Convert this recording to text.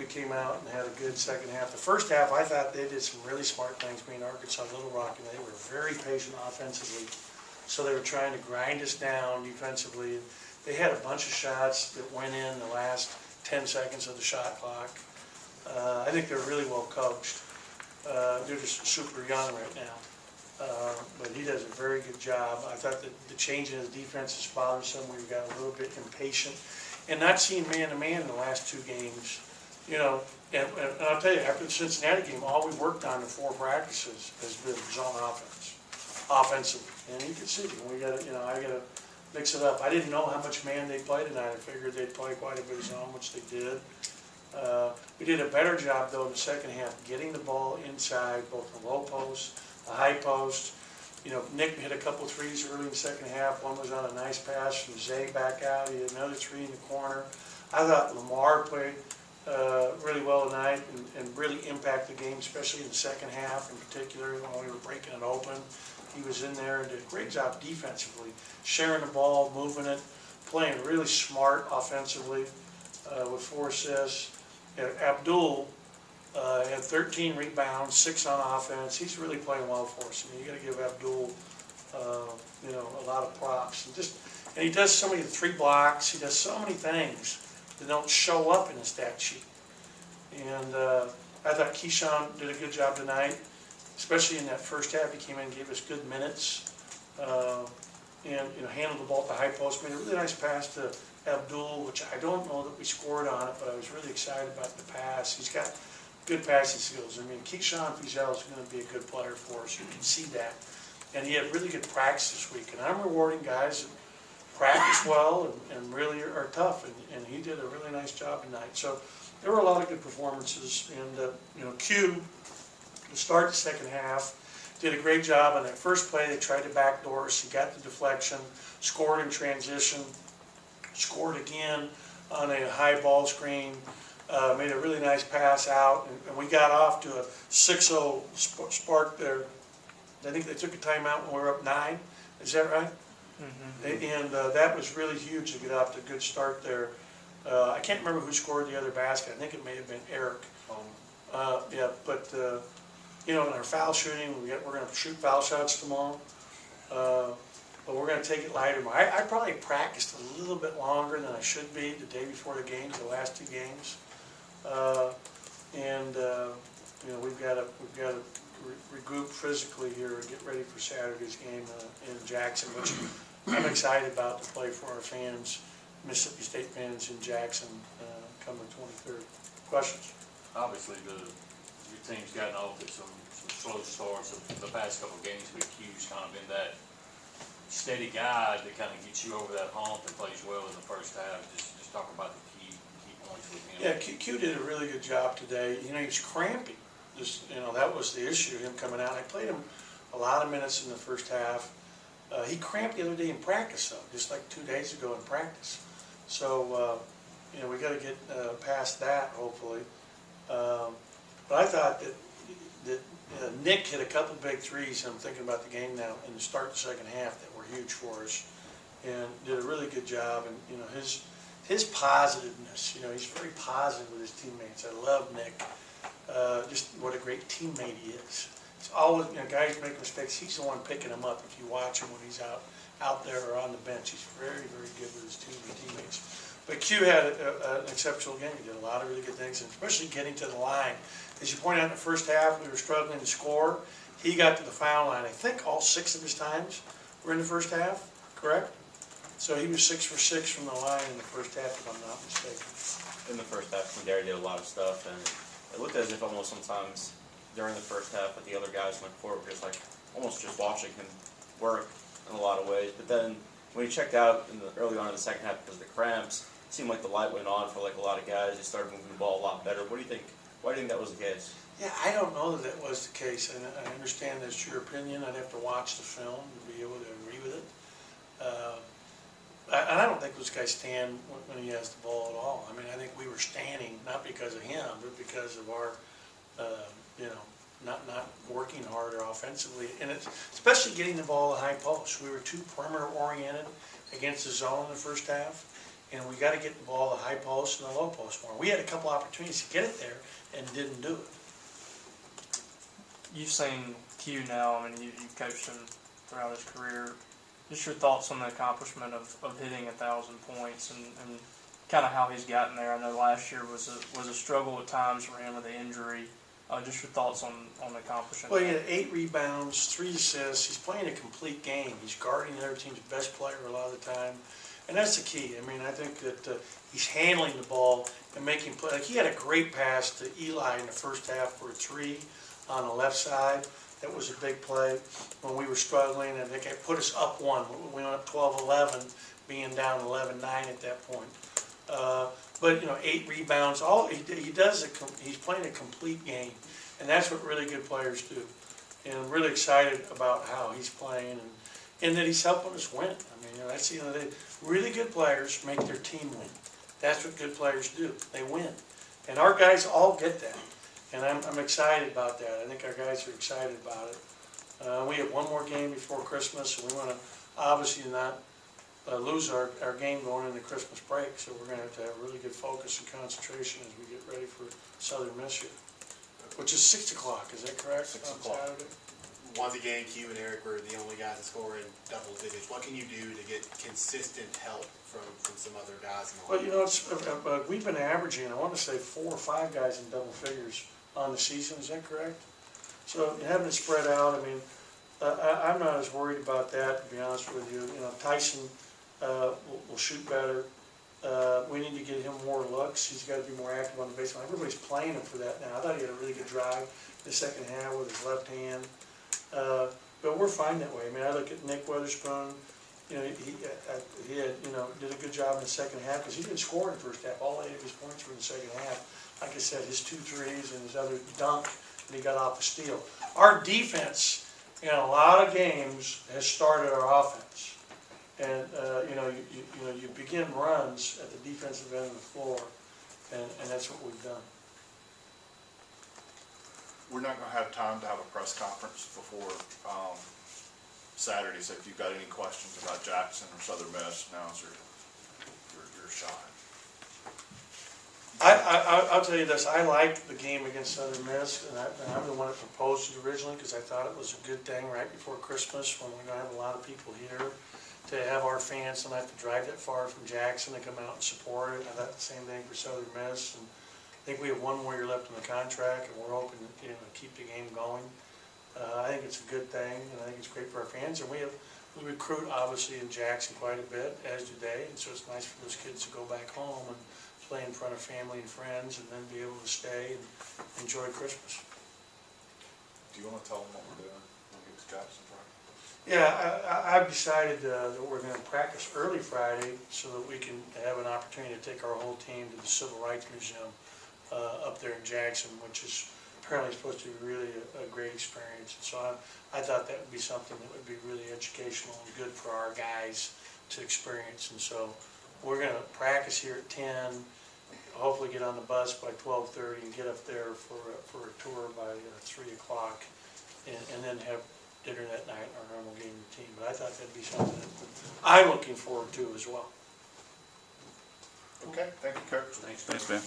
came out and had a good second half. The first half, I thought they did some really smart things, being Arkansas Little Rock, and they were very patient offensively. So they were trying to grind us down defensively. They had a bunch of shots that went in the last 10 seconds of the shot clock. I think they're really well coached. They're just super young right now. But he does a very good job. I thought that the change in his defense is bothersome. We got a little bit impatient. And not seeing man-to-man in the last two games, you know, and I'll tell you, after the Cincinnati game, all we worked on in 4 practices has been zone offensively. And you can see, we got to, you know, I got to mix it up. I didn't know how much man they played tonight. I figured they'd play quite a bit of zone, which they did. We did a better job, though, in the second half, getting the ball inside, both the low post, the high post. You know, Nick hit a couple threes early in the second half. One was on a nice pass from Zay back out. He had another 3 in the corner. I thought Lamar played really well tonight and really impacted the game, especially in the second half in particular when we were breaking it open. He was in there and did a great job defensively, sharing the ball, moving it, playing really smart offensively with 4 assists. And Abdul had 13 rebounds, 6 on offense. He's really playing well for us. I mean, you got to give Abdul, you know, a lot of props. And he does so many 3 blocks. He does so many things that don't show up in the stat sheet. And I thought Keyshawn did a good job tonight, especially in that first half. He came in and gave us good minutes, and you know, handled the ball at the high post. Made a really nice pass to Abdul, which I don't know that we scored on it, but I was really excited about the pass. He's got good passing skills. I mean, Keyshawn Fizel is going to be a good player for us. You can see that. And he had really good practice this week. And I'm rewarding guys that practice well and really are tough. And he did a really nice job tonight. So there were a lot of good performances. And, you know, Q, to start the second half, did a great job on that first play. They tried to backdoor us. He got the deflection, scored in transition, scored again on a high ball screen. Made a really nice pass out, and we got off to a 6-0 spark there. I think they took a timeout when we were up 9. Is that right? Mm-hmm. And that was really huge to get off to a good start there. I can't remember who scored the other basket. I think it may have been Eric. Yeah, but you know, in our foul shooting, we're going to shoot foul shots tomorrow. But we're going to take it lighter. I probably practiced a little bit longer than I should be the day before the games, the last 2 games. You know, we've got to regroup physically here and get ready for Saturday's game in Jackson, which I'm excited about to play for our fans, Mississippi State fans in Jackson, come the 23rd. Questions? Obviously, your team's gotten off to some slow starts the past couple of games, but Q's kind of been that steady guy that kind of gets you over that hump and plays well in the first half. Just talk about the key points with him. Yeah, Q did a really good job today. You know, he was cramping. You know, that was the issue, him coming out. I played him a lot of minutes in the first half. He cramped the other day in practice, though, just like 2 days ago in practice. So, you know, we got to get past that, hopefully. But I thought that Nick hit a couple big threes, and I'm thinking about the game now, in the start of the second half that were huge for us, and did a really good job. And, you know, his positiveness, you know, he's very positive with his teammates. I love Nick. Just what a great teammate he is. It's always, you know, guys make mistakes. He's the one picking them up. If you watch him when he's out there or on the bench, he's very, very good with his teammates. But Q had an exceptional game. He did a lot of really good things, and especially getting to the line. As you pointed out in the first half, we were struggling to score. He got to the foul line. I think all 6 of his times were in the first half, correct? So he was 6 for 6 from the line in the first half, if I'm not mistaken. In the first half, Madera did a lot of stuff, and it looked as if almost sometimes during the first half that the other guys went forward, just like almost just watching him work in a lot of ways. But then when he checked out early on in the second half because of the cramps, it seemed like the light went on for like a lot of guys. They started moving the ball a lot better. What do you think? Why do you think that was the case? Yeah, I don't know that was the case, and I understand that's your opinion. I'd have to watch the film to be able to agree with it. And I don't think those guys stand when he has the ball at all. I mean, I think we were standing not because of him, but because of our, you know, not working harder offensively, and it's especially getting the ball at high post. We were too perimeter oriented against the zone in the first half, and we gotta get the ball to the high post and the low post more. We had a couple opportunities to get it there and didn't do it. You've seen Q now, I mean, you've coached him throughout his career. Just your thoughts on the accomplishment of hitting 1,000 points and kind of how he's gotten there. I know last year was a struggle at times for him with the injury. Just your thoughts on accomplishing Well, he that. had 8 rebounds, 3 assists. He's playing a complete game. He's guarding the other team's best player a lot of the time. And that's the key. I mean, I think that he's handling the ball and making play. Like, he had a great pass to Eli in the first half for a 3 on the left side. That was a big play when we were struggling. I think it put us up 1. We went up 12-11, being down 11-9 at that point. But, 8 rebounds. He does he's playing a complete game, and that's what really good players do. And I'm really excited about how he's playing and that he's helping us win. I mean, that's really good players make their team win. That's what good players do. They win, and our guys all get that. And I'm excited about that. I think our guys are excited about it. We have one more game before Christmas, and we want to obviously not lose our game going into Christmas break. So we're going to have really good focus and concentration as we get ready for Southern Miss here, which is 6 o'clock. Is that correct? 6 on o'clock. Saturday? Once again, Q and Eric were the only guys that score in double digits. What can you do to get consistent help from some other guys in the Well, league? we've been averaging, I want to say 4 or 5 guys in double figures on the season. Is that correct? So having it spread out, I mean, I'm not as worried about that, to be honest with you. Tyson will shoot better. We need to get him more looks. He's got to be more active on the baseline. Everybody's playing him for that now. I thought he had a really good drive in the second half with his left hand. But we're fine that way. I mean, I look at Nick Weatherspoon. He had, did a good job in the second half because he didn't score in the first half. All 8 of his points were in the second half. Like I said, his 2 threes and his other dunk, and he got off a steal. Our defense in a lot of games has started our offense. And, you begin runs at the defensive end of the floor, and that's what we've done. We're not going to have time to have a press conference before Saturday, so if you've got any questions about Jackson or Southern Miss, now's your shot. I'll tell you this, I liked the game against Southern Miss, and I'm the one that proposed it originally because I thought it was a good thing right before Christmas when we're going to have a lot of people here to have our fans don't have to drive that far from Jackson to come out and support it. I thought the same thing for Southern Miss. And I think we have 1 more year left in the contract, and we're hoping to keep the game going. I think it's a good thing, and I think it's great for our fans. And we recruit obviously in Jackson quite a bit, as do they. And so it's nice for those kids to go back home and play in front of family and friends, and then be able to stay and enjoy Christmas. Do you want to tell them what we're doing when we get to Jackson Friday? Yeah, I've decided that we're going to practice early Friday so that we can have an opportunity to take our whole team to the Civil Rights Museum up there in Jackson, which is apparently supposed to be really a great experience. And so I thought that would be something that would be really educational and good for our guys to experience. And so we're going to practice here at 10, hopefully get on the bus by 12:30 and get up there for a tour by 3 o'clock, and then have dinner that night, our normal game routine. But I thought that'd be something that I'm looking forward to as well. Okay, thank you, Coach. Thanks, Thanks, Ben.